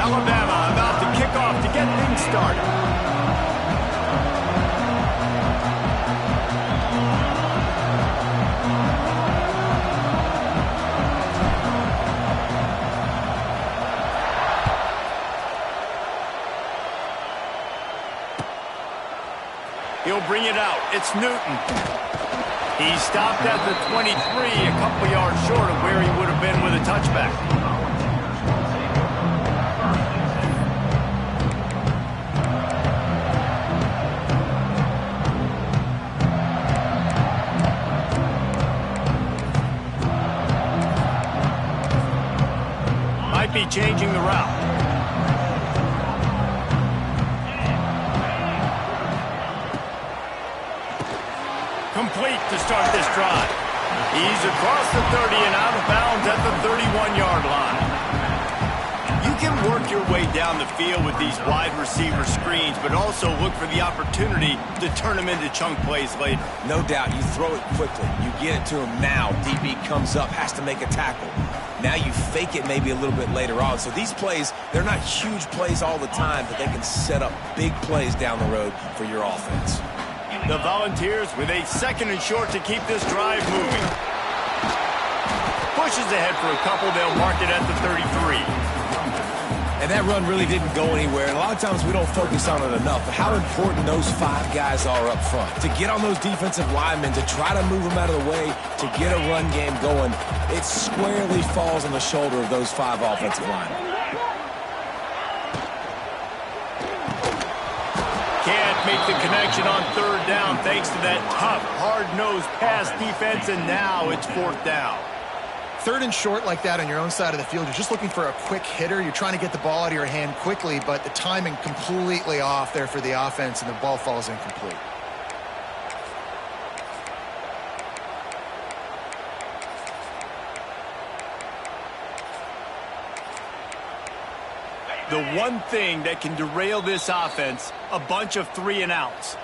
Alabama about to kick off to get things started. He'll bring it out. It's Newton. He stopped at the 23, a couple yards short of where he would have been with a touchback. Might be changing the route. Complete to start this drive. He's across the 30 and out of bounds at the 31-yard line. You can work your way down the field with these wide receiver screens, but also look for the opportunity to turn them into chunk plays later. No doubt, you throw it quickly. You get it to him now. DB comes up, has to make a tackle. Now you fake it maybe a little bit later on. So these plays, they're not huge plays all the time, but they can set up big plays down the road for your offense. The Volunteers with a 2nd and short to keep this drive moving. Pushes ahead for a couple. They'll mark it at the 33. And that run really didn't go anywhere. And a lot of times we don't focus on it enough. But how important those 5 guys are up front. To get on those defensive linemen, to try to move them out of the way, to get a run game going, it squarely falls on the shoulder of those 5 offensive linemen. Can't make the connection on 3rd down thanks to that tough, hard-nosed pass defense, and now it's 4th down. 3rd and short like that on your own side of the field, you're just looking for a quick hitter. You're trying to get the ball out of your hand quickly, but the timing completely off there for the offense, and the ball falls incomplete. The one thing that can derail this offense, a bunch of 3 and outs.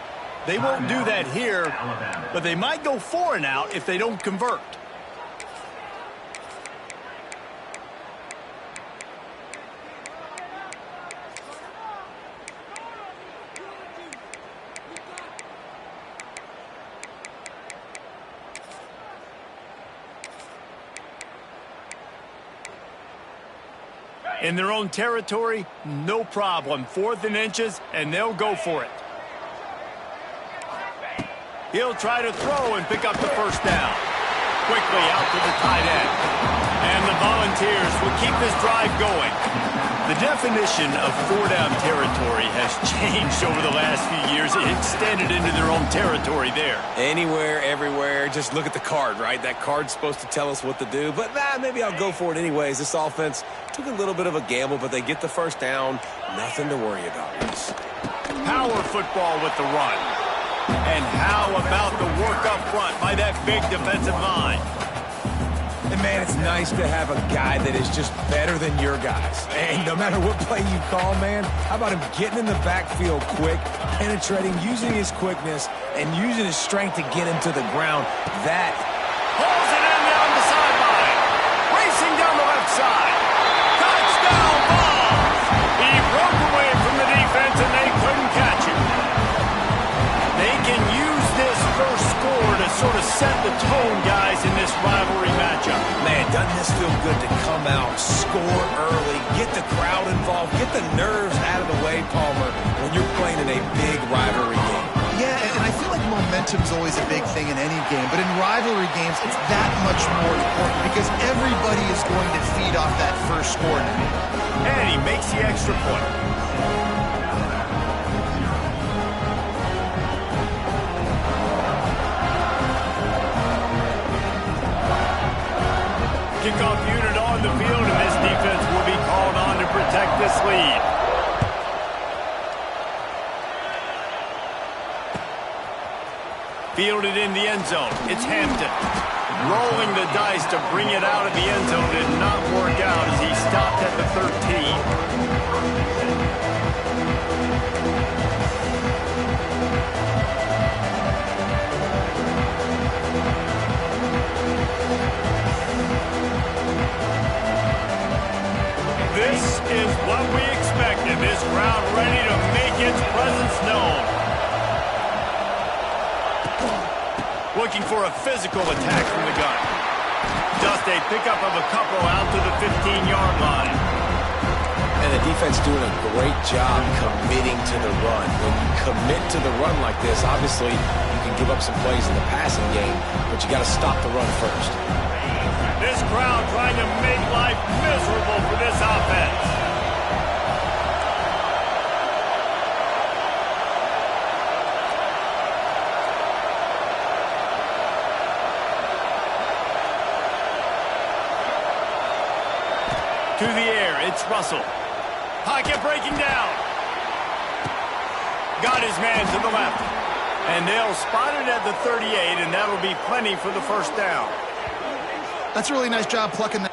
They won't do that here, but they might go 4 and out if they don't convert. In their own territory, no problem. 4th and inches, and they'll go for it. He'll try to throw and pick up the 1st down. Quickly out to the tight end. And the Volunteers will keep this drive going. The definition of 4-down territory has changed over the last few years. It extended into their own territory there. Anywhere, everywhere. Just look at the card, right? That card's supposed to tell us what to do. But maybe I'll go for it anyways. This offense took a little bit of a gamble, but they get the 1st down. Nothing to worry about. Power football with the run. And how about the work up front by that big defensive line? And, man, it's nice to have a guy that is just better than your guys. And no matter what play you call, man, how about him getting in the backfield quick, penetrating, using his quickness, and using his strength to get him to the ground. That pulls it in down the sideline. Racing down the left side. Touchdown ball. He broke away from the defense, and they couldn't catch him. They can use this first score to sort of set the tone, guys, in this rivalry matchup. Man, doesn't this feel good to come out, score early, get the crowd involved, get the nerves out of the way, Palmer, when you're playing in a big rivalry game? Yeah, and I feel like momentum's always a big thing in any game, but in rivalry games, it's that much more important because everybody is going to feed off that first score now. And he makes the extra point. Kickoff unit on the field, and this defense will be called on to protect this lead. Fielded in the end zone. It's Hampton. Rolling the dice to bring it out of the end zone did not work out as he stopped at the 13. This is Just what we expected. This crowd ready to make its presence known. Looking for a physical attack from the gun. Just a pickup of a couple out to the 15-yard line. And the defense doing a great job committing to the run. When you commit to the run like this, obviously you can give up some plays in the passing game, but you got to stop the run first. This crowd trying to make life miserable for this offense. To the air, it's Russell. Pocket breaking down. Got his man to the left. And they'll spot it at the 38, and that'll be plenty for the first down. That's a really nice job plucking that.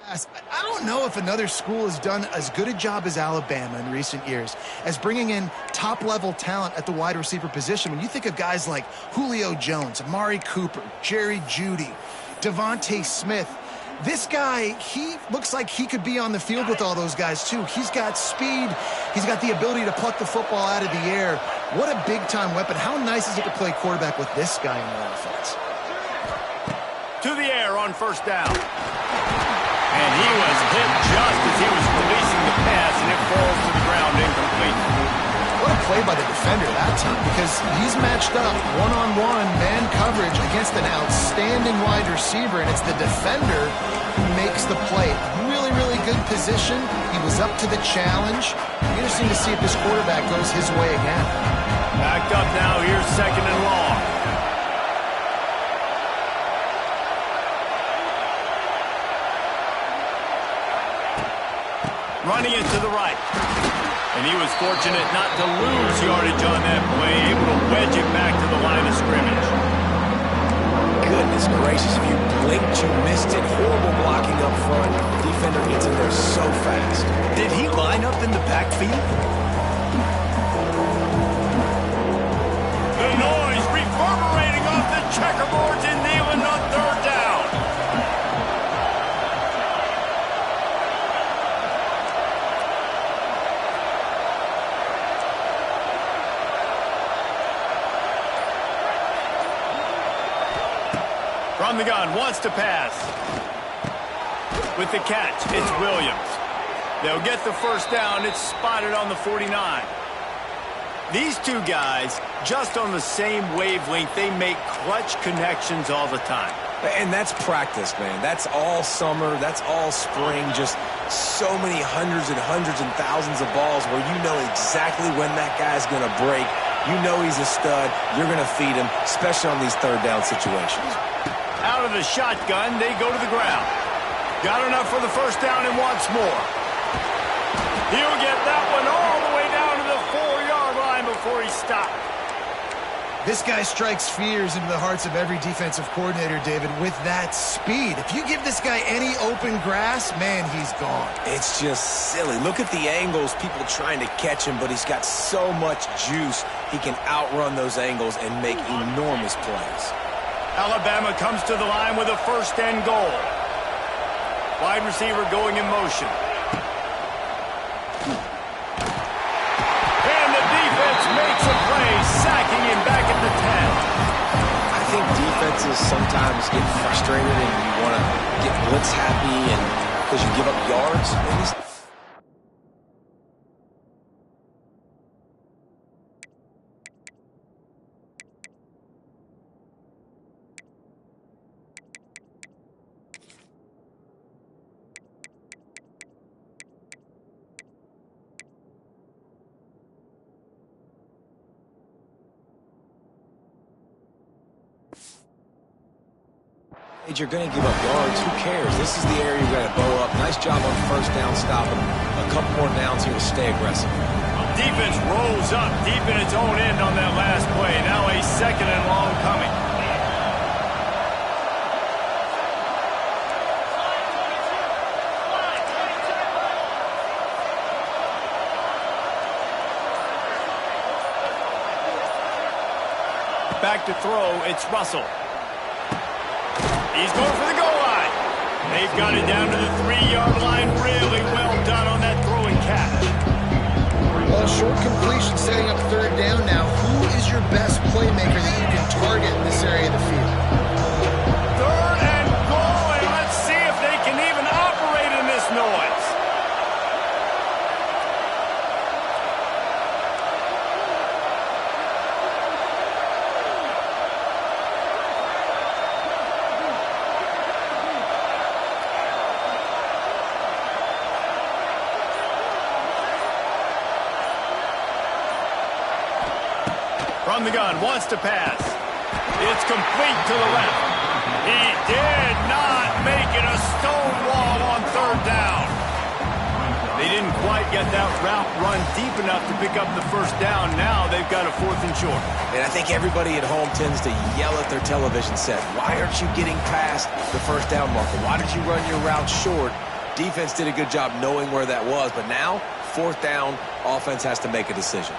I don't know if another school has done as good a job as Alabama in recent years as bringing in top-level talent at the wide receiver position. When you think of guys like Julio Jones, Amari Cooper, Jerry Jeudy, Devontae Smith, this guy, he looks like he could be on the field with all those guys too. He's got speed. He's got the ability to pluck the football out of the air. What a big-time weapon. How nice is it to play quarterback with this guy in your offense? To the air on first down. And he was hit just as he was releasing the pass, and it falls to the ground incomplete. What a play by the defender that time, because he's matched up one-on-one man coverage against an outstanding wide receiver, and it's the defender who makes the play. Really, really good position. He was up to the challenge. Interesting to see if this quarterback goes his way again. Backed up now. Here's second and long. Running it to the right. And he was fortunate not to lose yardage on that play, able to wedge it back to the line of scrimmage. Goodness gracious, if you blinked, you missed it. Horrible blocking up front. Defender gets in there so fast. Did he line up in the backfield? The noise reverberating off the checkerboards in Neyland on third down. From the gun, wants to pass. With the catch, it's Williams. They'll get the first down. It's spotted on the 49. These two guys, just on the same wavelength, they make clutch connections all the time. And that's practice, man. That's all summer. That's all spring. Just so many hundreds and thousands of balls where you know exactly when that guy's going to break. You know he's a stud. You're going to feed him, especially on these third down situations. Out of the shotgun, they go to the ground. Got enough for the first down and wants more. He'll get that one all the way down to the 4-yard line before he stopped. This guy strikes fears into the hearts of every defensive coordinator, David, with that speed. If you give this guy any open grass, man, he's gone. It's just silly. Look at the angles, people trying to catch him, but he's got so much juice. He can outrun those angles and make enormous plays. Alabama comes to the line with a first and goal. Wide receiver going in motion. And the defense makes a play, sacking him back at the 10. I think defenses sometimes get frustrated and you want to get blitz happy and because you give up yards. You're going to give up yards. Who cares? This is the area you're going to bow up. Nice job on first down stopping. A couple more downs here to stay aggressive. Defense rolls up deep in its own end on that last play. Now a 2nd and long coming. Back to throw, it's Russell. He's going for the goal line. They've got it down to the 3-yard line. Really well done on that throw and catch. Well, short completion setting up 3rd down now. Who is your best playmaker that you can target in this area of the field? 3rd and goal, and let's see if they can even operate in this noise. From the gun, wants to pass. It's complete to the left. He did not make it a stone wall on 3rd down. They didn't quite get that route run deep enough to pick up the 1st down. Now they've got a 4th and short. And I think everybody at home tends to yell at their television set. Why aren't you getting past the 1st down marker? Why did you run your route short? Defense did a good job knowing where that was. But now, 4th down, offense has to make a decision.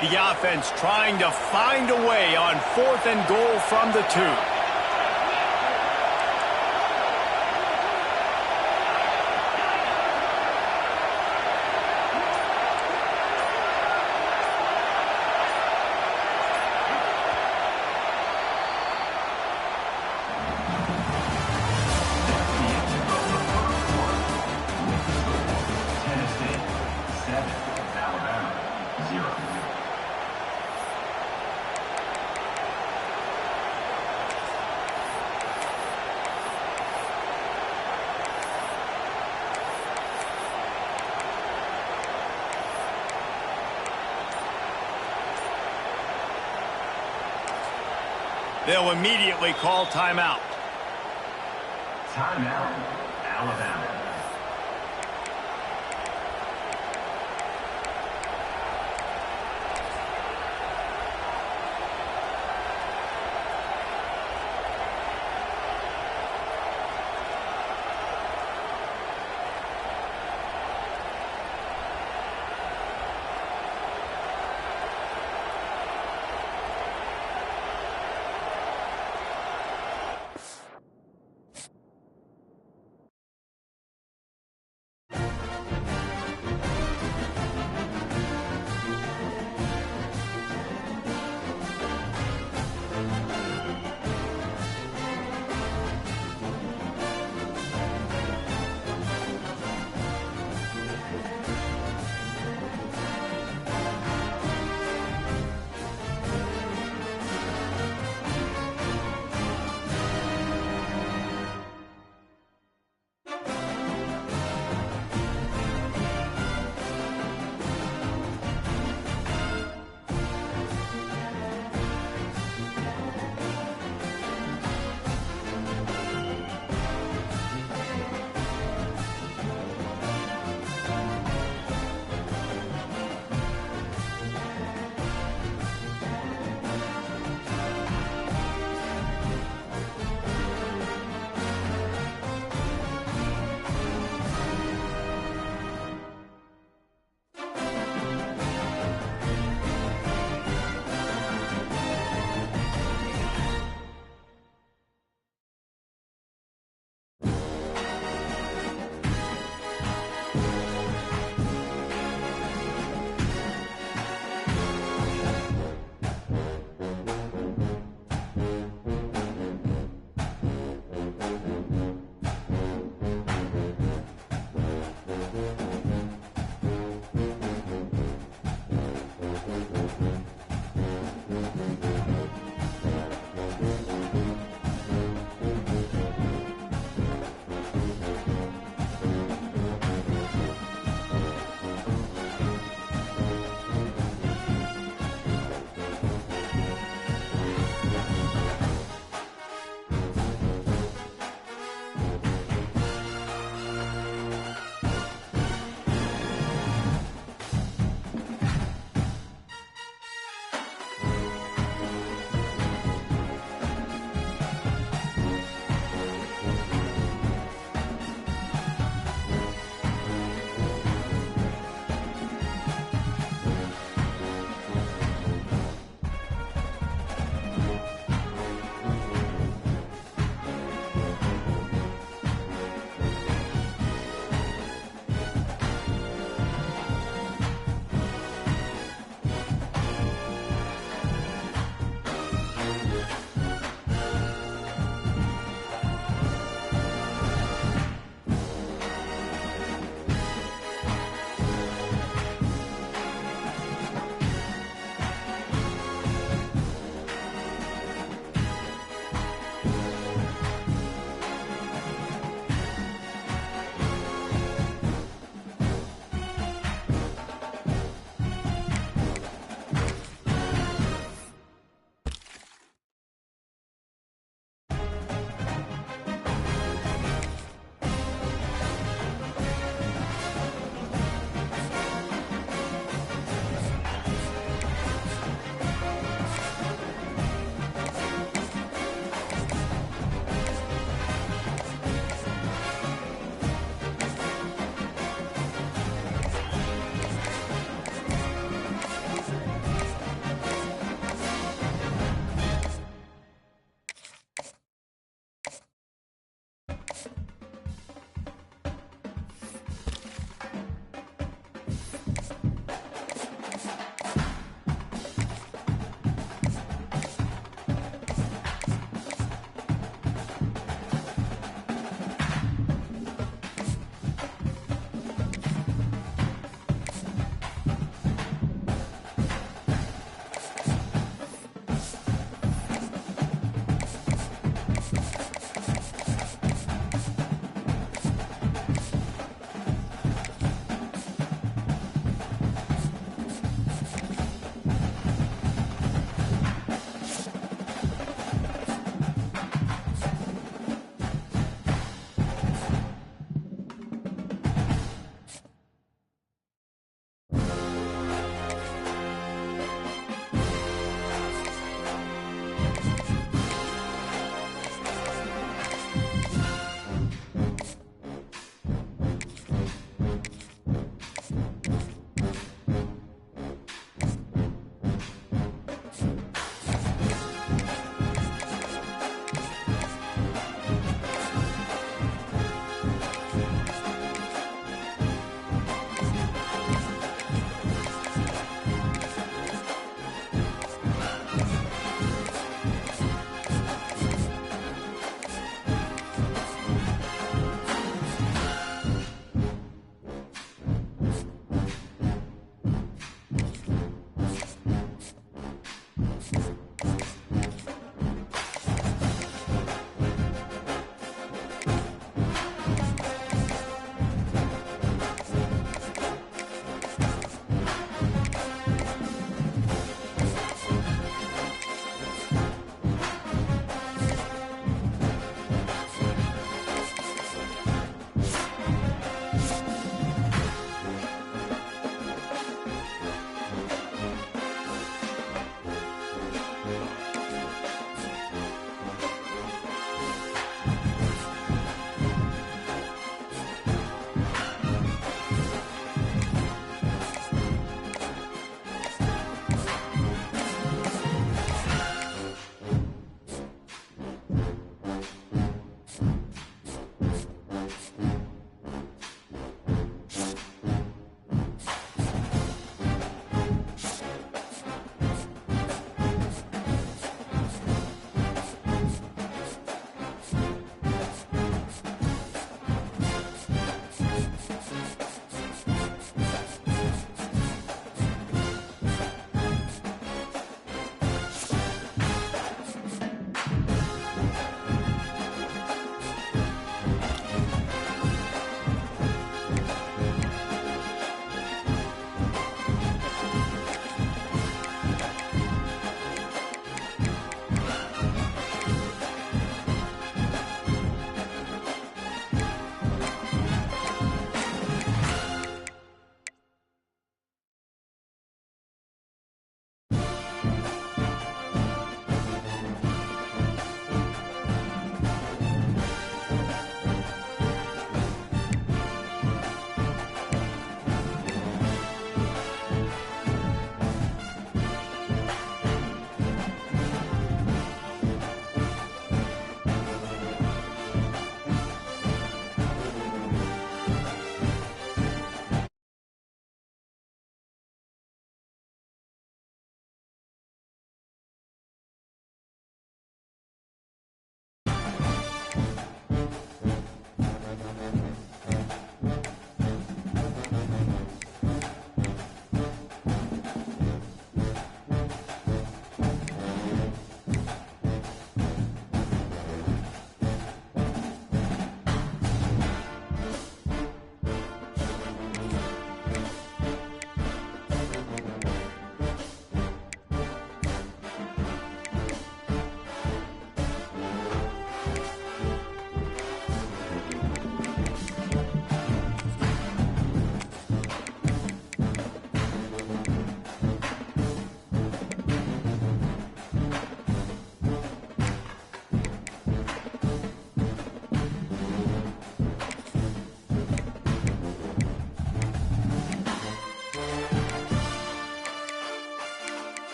The offense trying to find a way on 4th and goal from the 2. They'll immediately call timeout. Timeout, Alabama.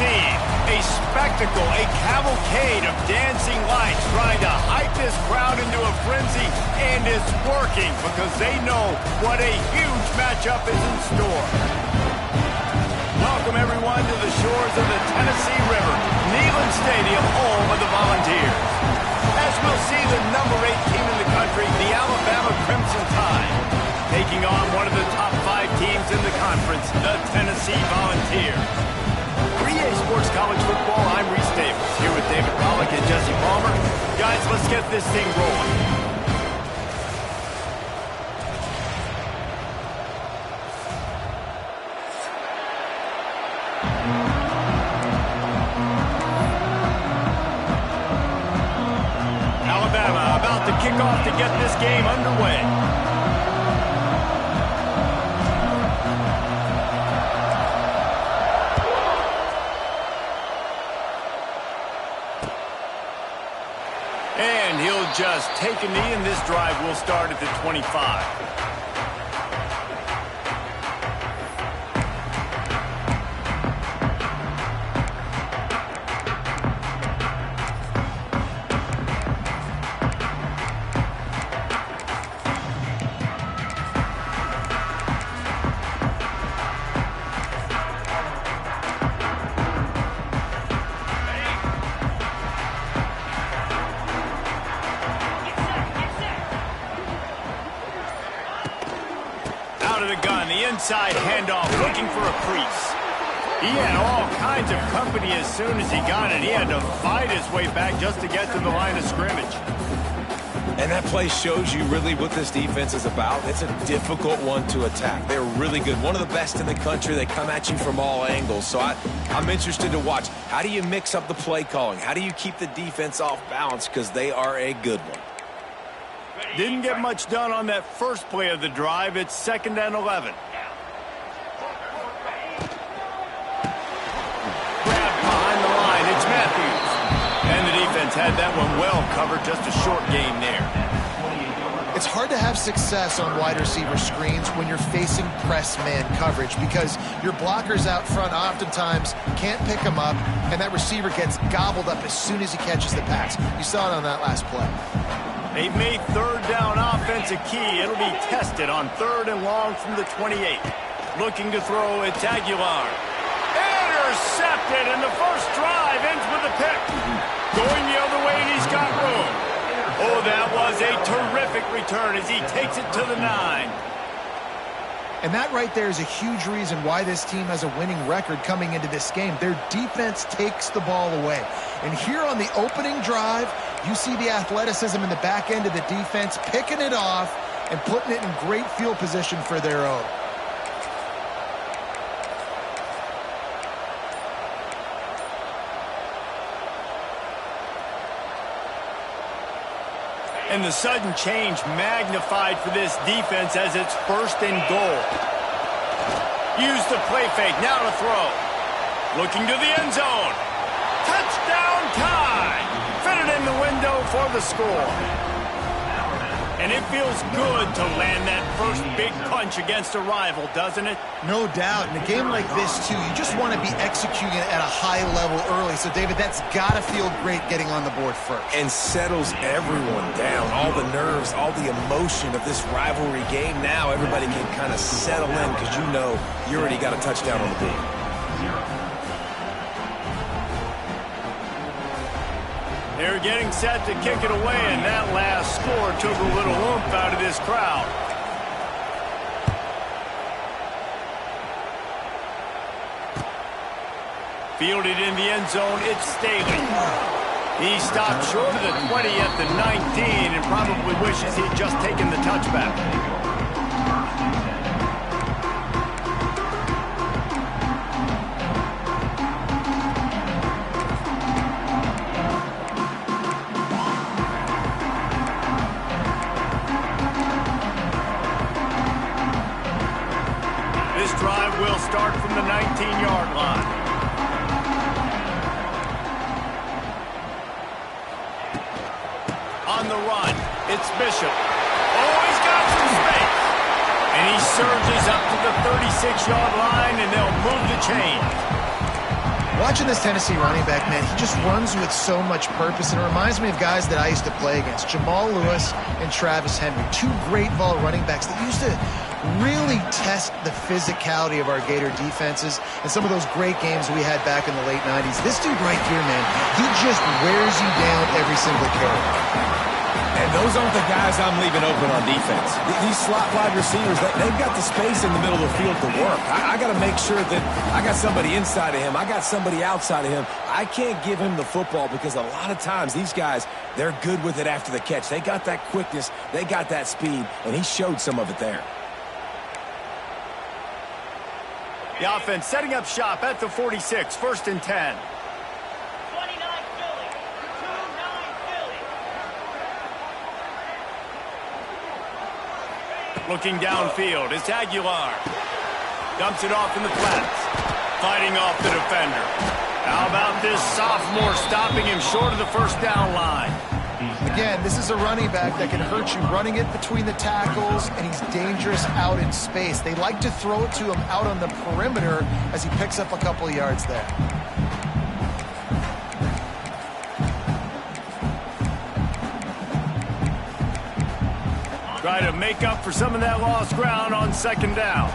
scene. A spectacle, a cavalcade of dancing lights trying to hype this crowd into a frenzy, and it's working because they know what a huge matchup is in store. Welcome, everyone, to the shores of the Tennessee River, Neyland Stadium, home of the Volunteers. As we'll see the number 8 team in the country, the Alabama Crimson Tide, taking on one of the top 5 teams in the conference, the Tennessee Volunteers. For EA Sports College Football, I'm Reese Davis, here with David Pollack and Jesse Palmer. Guys, let's get this thing rolling. Alabama about to kick off to get this game underway. And he'll just take a knee, and this drive will start at the 25. Inside handoff, looking for a crease. He had all kinds of company as soon as he got it. He had to fight his way back just to get to the line of scrimmage. And that play shows you really what this defense is about. It's a difficult one to attack. They're really good. One of the best in the country. They come at you from all angles. So I'm interested to watch. How do you mix up the play calling? How do you keep the defense off balance? Because they are a good one. Didn't get much done on that first play of the drive. It's 2nd and 11. Had that one well covered, just a short game there. It's hard to have success on wide receiver screens when you're facing press man coverage because your blockers out front oftentimes can't pick them up, and that receiver gets gobbled up as soon as he catches the pass. You saw it on that last play. They've made 3rd down offense a key. It'll be tested on 3rd and long from the 28. Looking to throw, it's Aguilar. Intercepted, and the first drive ends with a pick. Going the other way, and he's got room. Oh, that was a terrific return as he takes it to the 9. And that right there is a huge reason why this team has a winning record coming into this game. Their defense takes the ball away. And here on the opening drive, you see the athleticism in the back end of the defense, picking it off and putting it in great field position for their own. And the sudden change magnified for this defense as it's 1st and goal. Use the play fake, now to throw. Looking to the end zone. Touchdown Tide! Fitted in the window for the score. And it feels good to land that first big punch against a rival, doesn't it? No doubt. In a game like this, too, you just want to be executing it at a high level early. So, David, that's got to feel great getting on the board first. And settles everyone down. All the nerves, all the emotion of this rivalry game. Now everybody can kind of settle in because you know you already got a touchdown on the board. They're getting set to kick it away, and that last score took a little oomph out of this crowd. Fielded in the end zone, it's Staley. He stopped short of the 20 at the 19 and probably wishes he'd just taken the touchback. Drive will start from the 19-yard line. On the run, it's Bishop. Oh, he's got some space. And he surges up to the 36-yard line, and they'll move the chain. Watching this Tennessee running back, man, he just runs with so much purpose, and it reminds me of guys that I used to play against, Jamal Lewis and Travis Henry, two great ball running backs that used to really test the physicality of our Gator defenses and some of those great games we had back in the late 90s. This dude right here, man, he just wears you down every single carry. And those aren't the guys I'm leaving open on defense. These slot wide receivers, they've got the space in the middle of the field to work. I got to make sure that I got somebody inside of him. I got somebody outside of him. I can't give him the football because a lot of times these guys, they're good with it after the catch. They got that quickness. They got that speed, and he showed some of it there. The offense setting up shop at the 46, 1st and 10. Looking downfield, it's Aguilar. Dumps it off in the flats. Fighting off the defender. How about this sophomore stopping him short of the first down line? Again, this is a running back that can hurt you running it between the tackles, and he's dangerous out in space. They like to throw it to him out on the perimeter as he picks up a couple of yards there. Try to make up for some of that lost ground on 2nd down.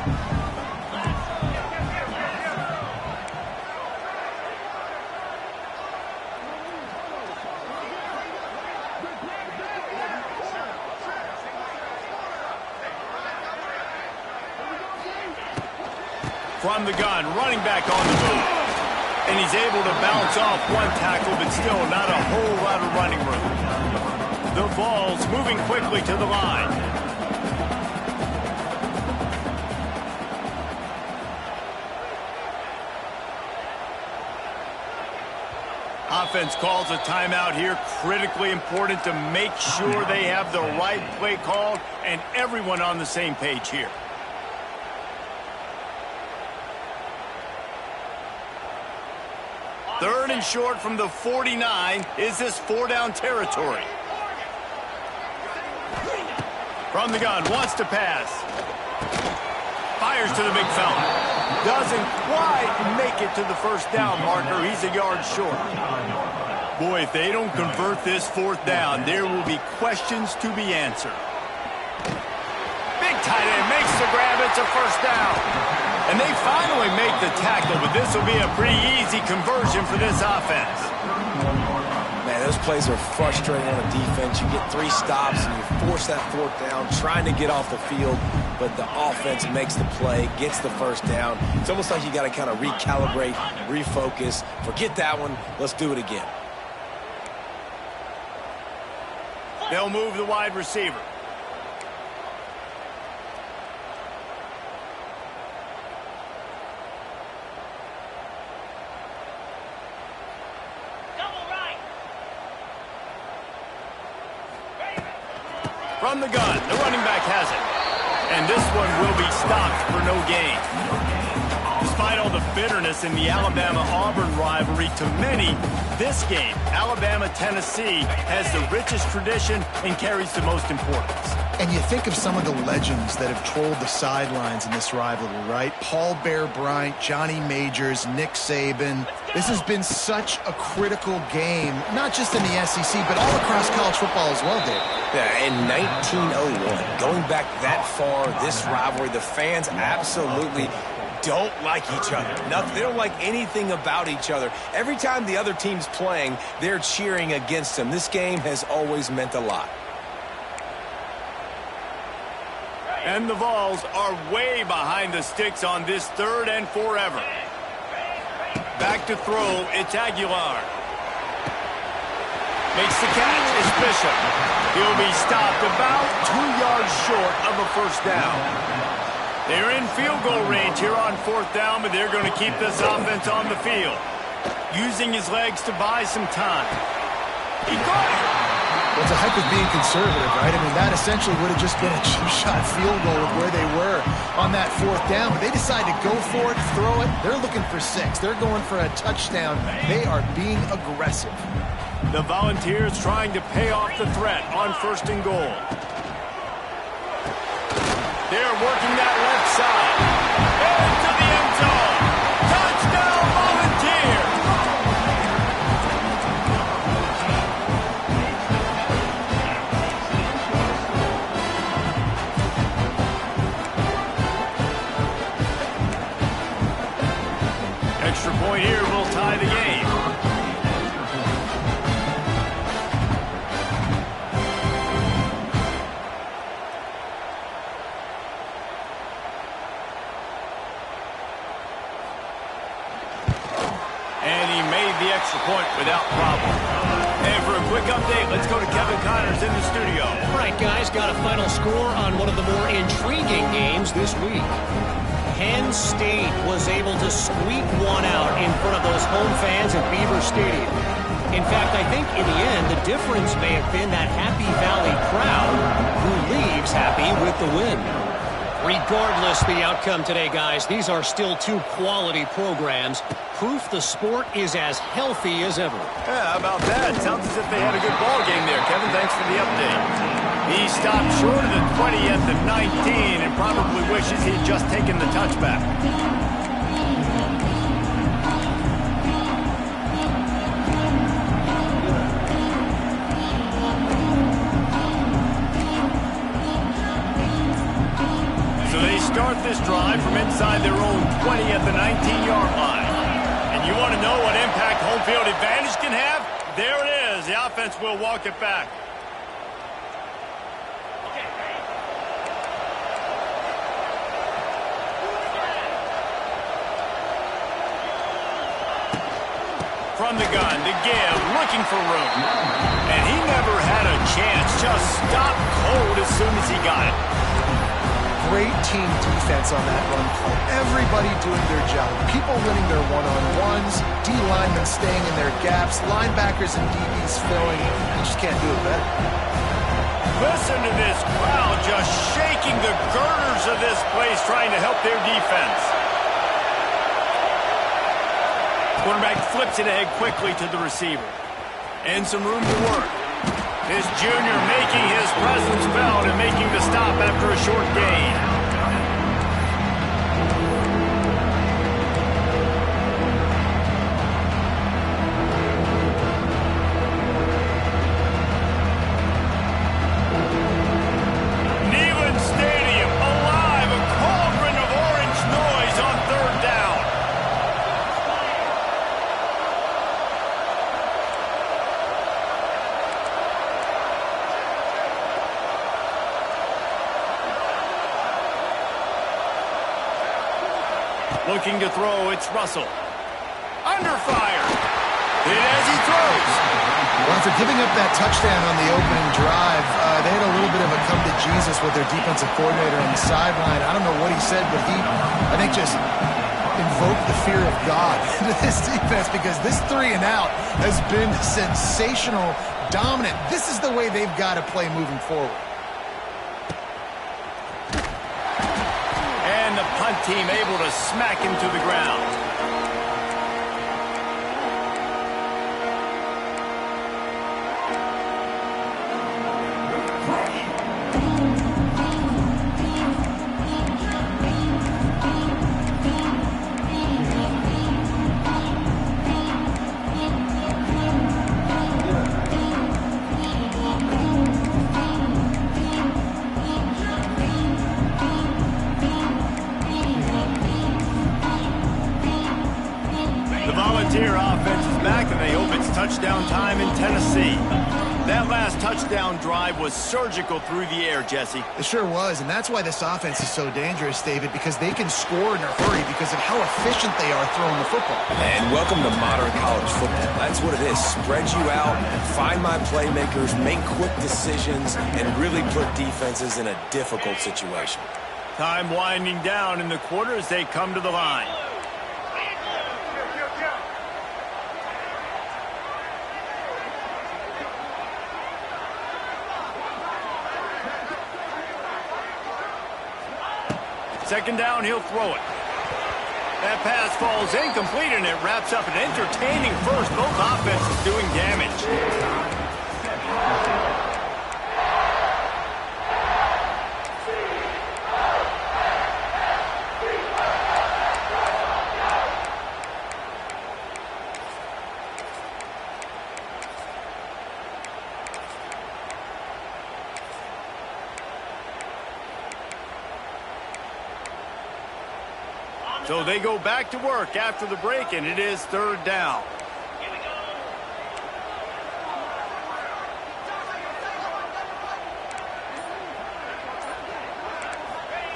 From the gun, running back on the move. And he's able to bounce off one tackle, but still not a whole lot of running room. The Vols moving quickly to the line. Offense calls a timeout here. Critically important to make sure they have the right play called and everyone on the same page here. Third and short from the 49. Is this 4-down territory? From the gun, wants to pass. Fires to the big fella. Doesn't quite make it to the first down marker. He's a yard short. Boy, if they don't convert this 4th down, there will be questions to be answered. Big tight end makes the grab. It's a first down. And they finally make the tackle, but this will be a pretty easy conversion for this offense. Man, those plays are frustrating on the defense. You get 3 stops and you force that 4th down, trying to get off the field, but the offense makes the play, gets the first down. It's almost like you got to kind of recalibrate, refocus. Forget that one. Let's do it again. They'll move the wide receiver. From the gun, the running back has it. And this one will be stopped for no gain. Despite all the bitterness in the Alabama-Auburn rivalry, to many, this game, Alabama-Tennessee, has the richest tradition and carries the most importance. And you think of some of the legends that have trolled the sidelines in this rivalry, right? Paul Bear Bryant, Johnny Majors, Nick Saban. This has been such a critical game, not just in the SEC, but all across college football as well, Dave. Yeah, in 1901, going back that far, this rivalry, the fans absolutely don't like each other. Nothing. They don't like anything about each other. Every time the other team's playing, they're cheering against them. This game has always meant a lot. And the Vols are way behind the sticks on this 3rd and forever. Back to throw, it's Aguilar. Makes the catch, it's Bishop. He'll be stopped about 2 yards short of a first down. They're in field goal range here on 4th down, but they're going to keep this offense on the field. Using his legs to buy some time. He got it! Well, it's a heck of being conservative, right? I mean, that essentially would have just been a cheap-shot field goal with where they were on that 4th down. But they decided to go for it, throw it. They're looking for 6. They're going for a touchdown. They are being aggressive. The Volunteers trying to pay off the threat on 1st and goal. They're working that left side. Into the end zone. Touchdown, Volunteers! without problem. And for a quick update, let's go to Kevin Connors in the studio. All right, guys, got a final score on one of the more intriguing games this week. Penn State was able to squeak one out in front of those home fans at Beaver Stadium. In fact, I think in the end, the difference may have been that Happy Valley crowd who leaves happy with the win. Regardless the outcome today, guys, these are still two quality programs. Proof the sport is as healthy as ever. Yeah, how about that? Sounds as if they had a good ball game there. Kevin, thanks for the update. He stopped short of the 20 at the 19 and probably wishes he had just taken the touchback. So they start this drive from inside their own 20 at the 19-yard line. And you want to know what impact home field advantage can have? There it is. The offense will walk it back. From the gun to give, looking for room. And he never had a chance. Just stopped cold as soon as he got it. Great team defense on that run play. Everybody doing their job. People winning their one-on-ones, D-linemen staying in their gaps, linebackers and DBs filling. You just can't do it better. Listen to this crowd just shaking the girders of this place trying to help their defense. Quarterback flips it ahead quickly to the receiver. And some room to work. This junior making his presence felt and making the stop after a short gain. Neyland Stadium alive, a cauldron of orange noise on third down. Looking to throw, it's Russell. Under fire. Hit as he throws. Well, after giving up that touchdown on the opening drive, they had a little bit of a come to Jesus with their defensive coordinator on the sideline. I don't know what he said, but he, I think, just invoked the fear of God into this defense because this 3 and out has been sensational, dominant. This is the way they've got to play moving forward. And the punt team able to smack him to the ground. Volunteer offense is back, and they hope it's touchdown time in Tennessee. That last touchdown drive was surgical through the air, Jesse. It sure was, and that's why this offense is so dangerous, David, because they can score in a hurry because of how efficient they are throwing the football. And welcome to modern college football. That's what it is. Spread you out, find my playmakers, make quick decisions, and really put defenses in a difficult situation. Time winding down in the quarter as they come to the line. Second down, he'll throw it. That pass falls incomplete, and it wraps up an entertaining first. Both offenses doing damage. So they go back to work after the break, and it is third down.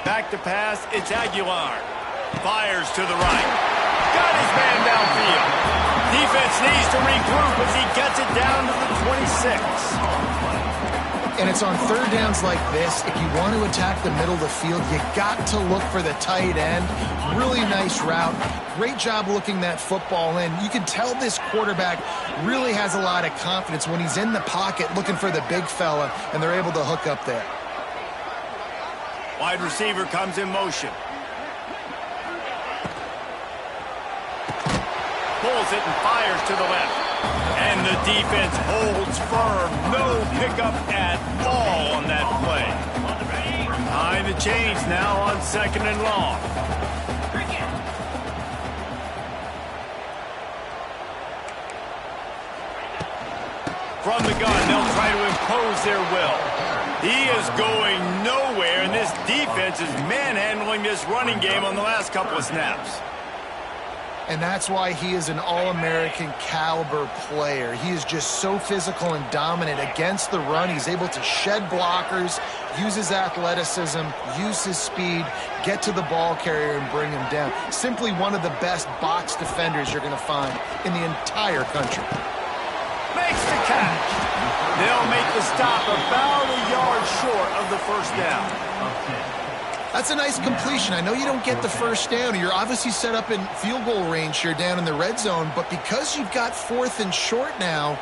Back to pass, it's Aguilar. Fires to the right. Got his man downfield. Defense needs to regroup as he gets it down to the 26. And it's on third downs like this. If you want to attack the middle of the field, you got to look for the tight end. Really nice route. Great job looking that football in. You can tell this quarterback really has a lot of confidence when he's in the pocket looking for the big fella, and they're able to hook up there. Wide receiver comes in motion. Pulls it and fires to the left. And the defense holds firm. No pickup at all on that play. Behind the chains now on 2nd and long. From the gun, they'll try to impose their will. He is going nowhere, and this defense is manhandling this running game on the last couple of snaps. And that's why he is an All-American caliber player. He is just so physical and dominant against the run. He's able to shed blockers, use his athleticism, use his speed, get to the ball carrier and bring him down. Simply one of the best box defenders you're going to find in the entire country. Makes the catch. They'll make the stop about a yard short of the first down. That's a nice completion. I know you don't get the first down. You're obviously set up in field goal range here down in the red zone, but because you've got 4th and short now,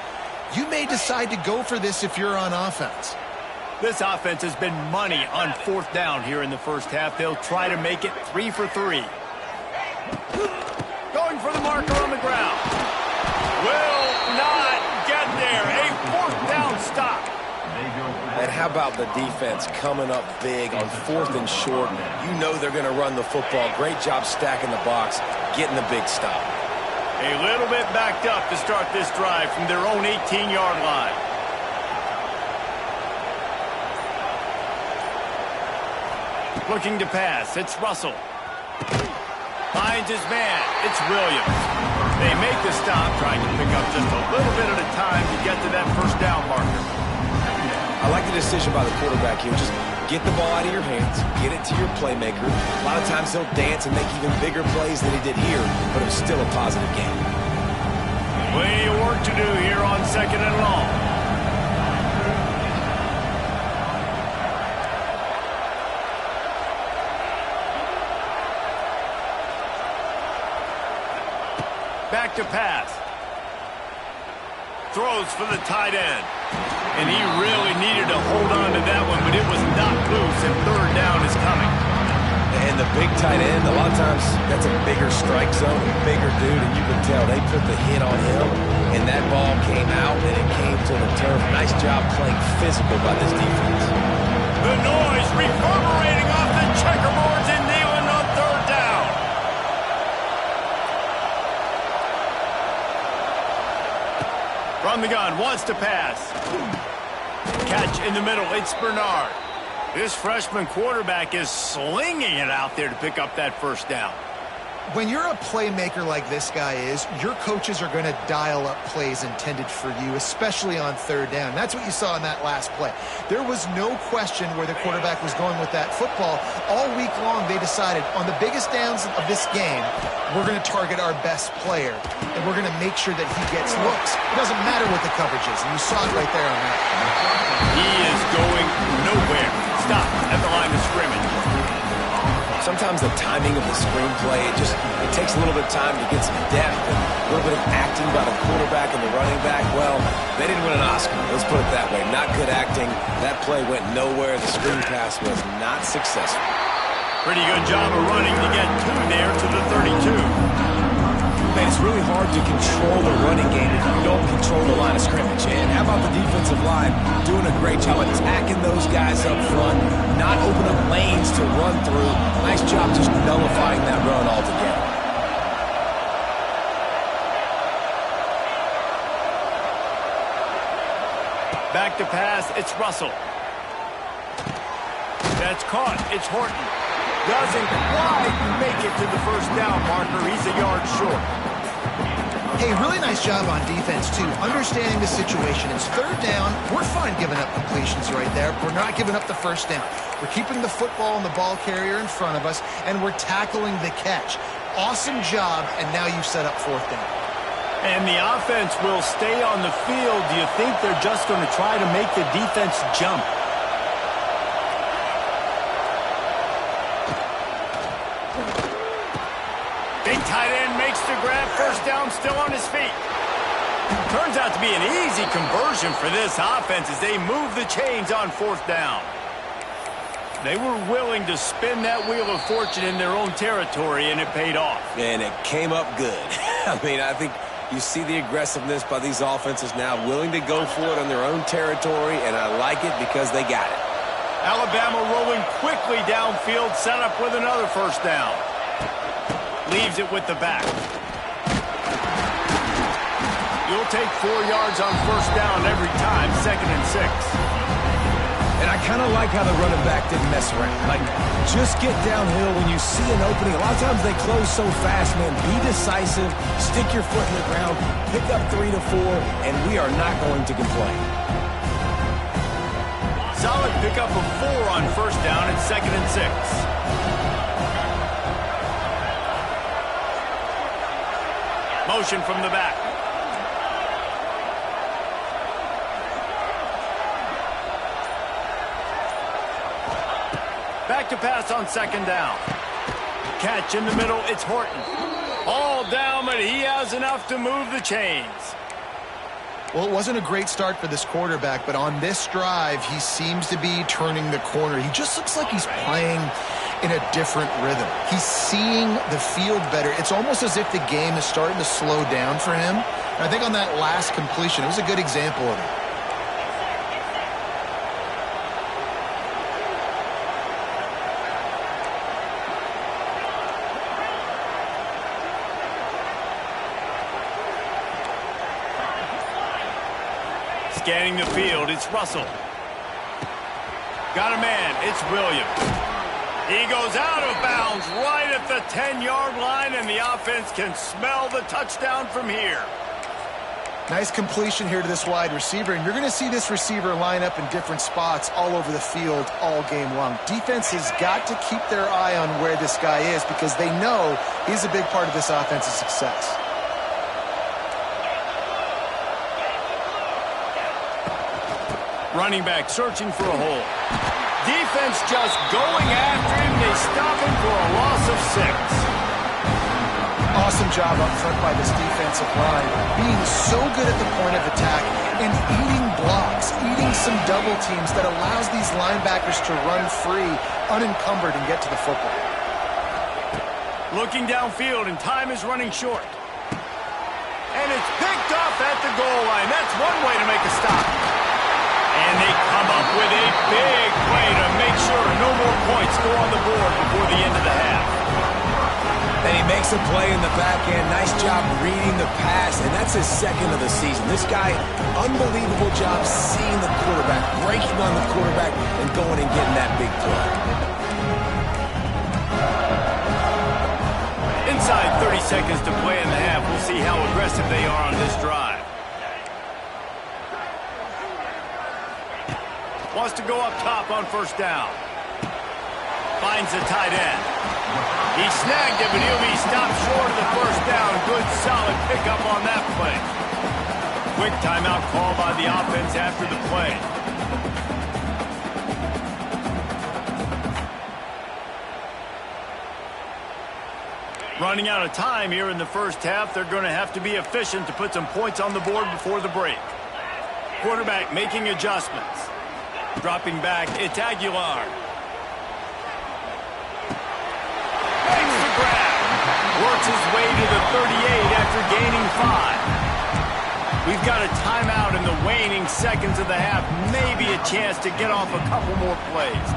you may decide to go for this if you're on offense. This offense has been money on 4th down here in the first half. They'll try to make it 3 for 3. Going for the marker on the ground. Will not get there. A 4th down stop. And how about the defense coming up big on 4th and short? You know they're going to run the football. Great job stacking the box, getting the big stop. A little bit backed up to start this drive from their own 18-yard line. Looking to pass. It's Russell. Finds his man. It's Williams. They make the stop, trying to pick up just a little bit at a time to get to that first down marker. I like the decision by the quarterback here. Just get the ball out of your hands, get it to your playmaker. A lot of times he'll dance and make even bigger plays than he did here, but it was still a positive game. Plenty of work to do here on 2nd and long. Back to pass. Throws for the tight end. And he really needed to hold on to that one, but it was knocked loose, and 3rd down is coming. And the big tight end, a lot of times that's a bigger strike zone, a bigger dude, and you can tell they put the hit on him, and that ball came out, and it came to the turf. Nice job playing physical by this defense. The noise reverberating off the checkerboards in Neyland on 3rd down. From the gun, wants to pass. Catch in the middle, it's Bernard. This freshman quarterback is slinging it out there to pick up that first down. When you're a playmaker like this guy is, your coaches are going to dial up plays intended for you, especially on 3rd down. That's what you saw in that last play. There was no question where the quarterback was going with that football. All week long, they decided on the biggest downs of this game, we're going to target our best player, and we're going to make sure that he gets looks. It doesn't matter what the coverage is, and you saw it right there on that. He is going nowhere. Stop at the line of scrimmage. Sometimes the timing of the screenplay, it takes a little bit of time to get some depth and a little bit of acting by the quarterback and the running back. Well, they didn't win an Oscar. Let's put it that way. Not good acting. That play went nowhere. The screen pass was not successful. Pretty good job of running to get 2 there to the 32. Man, it's really hard to control the running game if you don't control the line of scrimmage. And how about the defensive line doing a great job attacking those guys up front, not open up lanes to run through. Nice job just nullifying that run altogether. Back to pass, it's Russell. That's caught, it's Horton. Doesn't quite make it to the first down marker. He's a yard short. Hey, really nice job on defense, too. Understanding the situation. It's 3rd down. We're fine giving up completions right there. We're not giving up the first down. We're keeping the football and the ball carrier in front of us, and we're tackling the catch. Awesome job, and now you've set up 4th down. And the offense will stay on the field. Do you think they're just going to try to make the defense jump? Big tight end makes the grab. First down, still on his feet. Turns out to be an easy conversion for this offense as they move the chains on fourth down. They were willing to spin that wheel of fortune in their own territory, and it paid off. And it came up good. I mean, I think you see the aggressiveness by these offenses now, willing to go for it on their own territory, and I like it because they got it. Alabama rolling quickly downfield, set up with another first down. Leaves it with the back. You'll take 4 yards on first down every time, 2nd and 6. And I kind of like how the running back didn't mess around. Like, just get downhill when you see an opening. A lot of times they close so fast, man. Be decisive, stick your foot in the ground, pick up 3 to 4, and we are not going to complain. Solid pickup of 4 on first down at 2nd and 6. Motion from the back. Back to pass on 2nd down. Catch in the middle, it's Horton. All down, but he has enough to move the chains. Well, it wasn't a great start for this quarterback, but on this drive, he seems to be turning the corner. He just looks like he's playing in a different rhythm. He's seeing the field better. It's almost as if the game is starting to slow down for him. And I think on that last completion, it was a good example of it. Scanning the field, it's Russell. Got a man, it's Williams. He goes out of bounds right at the 10-yard line, and the offense can smell the touchdown from here. Nice completion here to this wide receiver, and you're going to see this receiver line up in different spots all over the field all game long. Defense has got to keep their eye on where this guy is because they know he's a big part of this offense's success. Running back searching for a hole. Defense just going after him. They stop him for a loss of 6. Awesome job up front by this defensive line, being so good at the point of attack and eating blocks, eating some double teams that allows these linebackers to run free, unencumbered, and get to the football. Looking downfield, and time is running short. And it's picked off at the goal line. That's one way to make a stop. And they come up with a big play to make sure no more points go on the board before the end of the half. And he makes a play in the back end. Nice job reading the pass, and that's his 2nd of the season. This guy, unbelievable job seeing the quarterback, breaking on the quarterback, and going and getting that big play. Inside 30 seconds to play in the half. We'll see how aggressive they are on this drive. Wants to go up top on first down. Finds the tight end. He snagged it, but he'll be stopped short of the first down. Good, solid pickup on that play. Quick timeout call by the offense after the play. Running out of time here in the first half. They're going to have to be efficient to put some points on the board before the break. Quarterback making adjustments. Dropping back, it's Aguilar. Makes the grab. Works his way to the 38 after gaining 5. We've got a timeout in the waning seconds of the half. Maybe a chance to get off a couple more plays.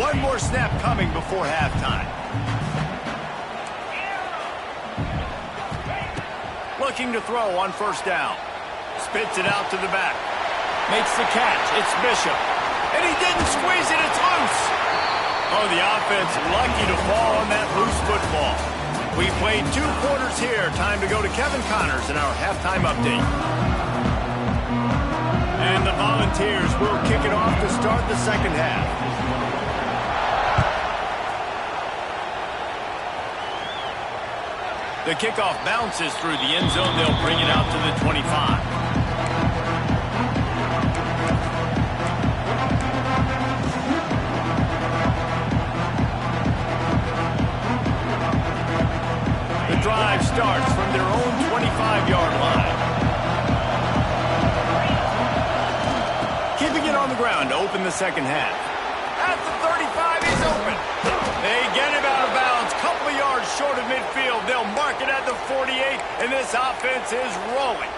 One more snap coming before halftime. Looking to throw on first down. Spits it out to the back. Makes the catch. It's Bishop. And he didn't squeeze it. It's loose. Oh, the offense lucky to fall on that loose football. We played 2 quarters here. Time to go to Kevin Connors in our halftime update. And the Volunteers will kick it off to start the second half. The kickoff bounces through the end zone. They'll bring it out to the 25. The drive starts from their own 25-yard line. Keeping it on the ground to open the second half. At the 35, he's open. They get him out of bounds. Couple of yards short of midfield. They'll mark it at the 48, and this offense is rolling.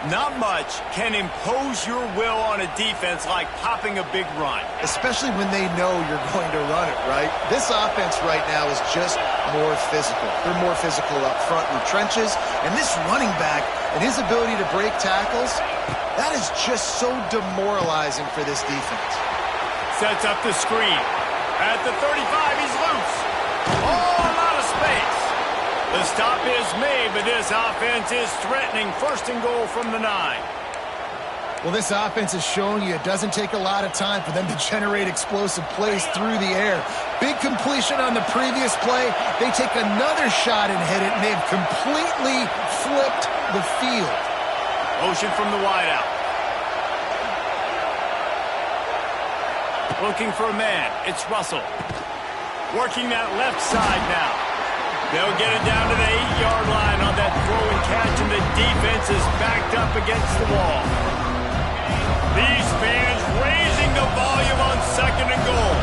Not much can impose your will on a defense like popping a big run. Especially when they know you're going to run it, right? This offense right now is just more physical. They're more physical up front in the trenches, and this running back and his ability to break tackles, that is just so demoralizing for this defense. Sets up the screen. At the 35, he's loose. Oh, a lot of space. The stop is made, but this offense is threatening. First and goal from the 9. Well, this offense is showing you it doesn't take a lot of time for them to generate explosive plays through the air. Big completion on the previous play. They take another shot and hit it, and they've completely flipped the field. Motion from the wideout. Looking for a man. It's Russell. Working that left side now. They'll get it down to the 8-yard line on that throw and catch, and the defense is backed up against the wall. These fans raising the volume on second and goal.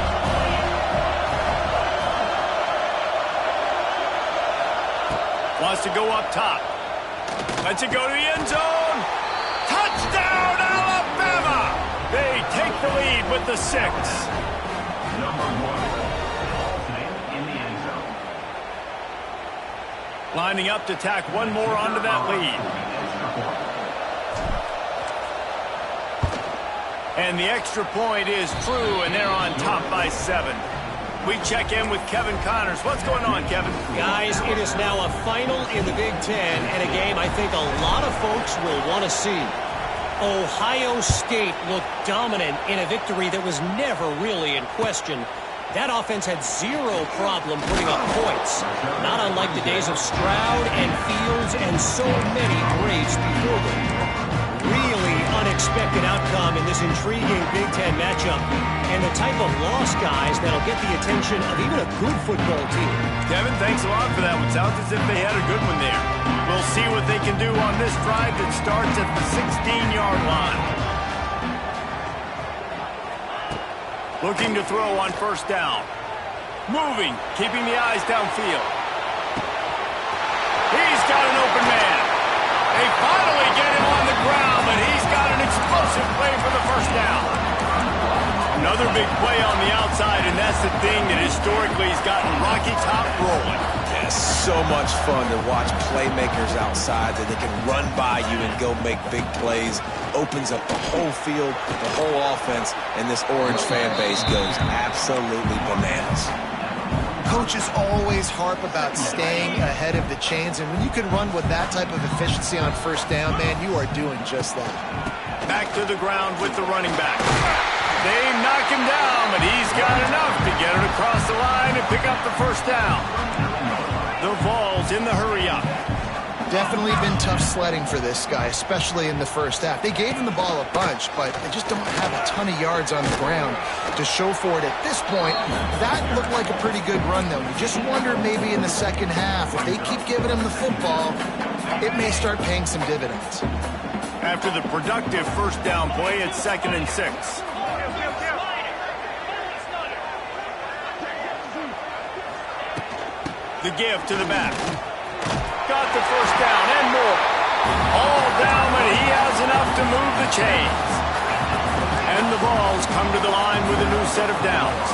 Wants to go up top. Lets it go to the end zone. Touchdown, Alabama! They take the lead with the 6. Number 1. In the end zone. Lining up to tack one more onto that lead. And the extra point is true, and they're on top by 7. We check in with Kevin Connors. What's going on, Kevin? Guys, it is now a final in the Big Ten, and a game I think a lot of folks will want to see. Ohio State looked dominant in a victory that was never really in question. That offense had zero problem putting up points, not unlike the days of Stroud and Fields and so many greats before them. Really unexpected outcome in this intriguing Big Ten matchup, and the type of loss, guys, that'll get the attention of even a good football team. Kevin, thanks a lot for that one. Sounds as if they had a good one there. We'll see what they can do on this drive that starts at the 16-yard line. Looking to throw on first down. Moving, keeping the eyes downfield. He's got an open man. They finally get him on the ground, but he's got an explosive play for the first down. Another big play on the outside, and that's the thing that historically has gotten Rocky Top rolling. Yeah, so much fun to watch playmakers outside that they can run by you and go make big plays. Opens up the whole field, the whole offense, and this Orange fan base goes absolutely bananas. Coaches always harp about staying ahead of the chains, and when you can run with that type of efficiency on first down, man, you are doing just that. Back to the ground with the running back. They knock him down, but he's got enough to get it across the line and pick up the first down. The Vols in the hurry-up. Definitely been tough sledding for this guy, especially in the first half. They gave him the ball a bunch, but they just don't have a ton of yards on the ground to show for it at this point. That looked like a pretty good run, though. You just wonder maybe in the second half, if they keep giving him the football, it may start paying some dividends. After the productive first down play, it's 2nd and 6. The give to the back. Got the first down and more. All down, but he has enough to move the chains. And the Vols come to the line with a new set of downs.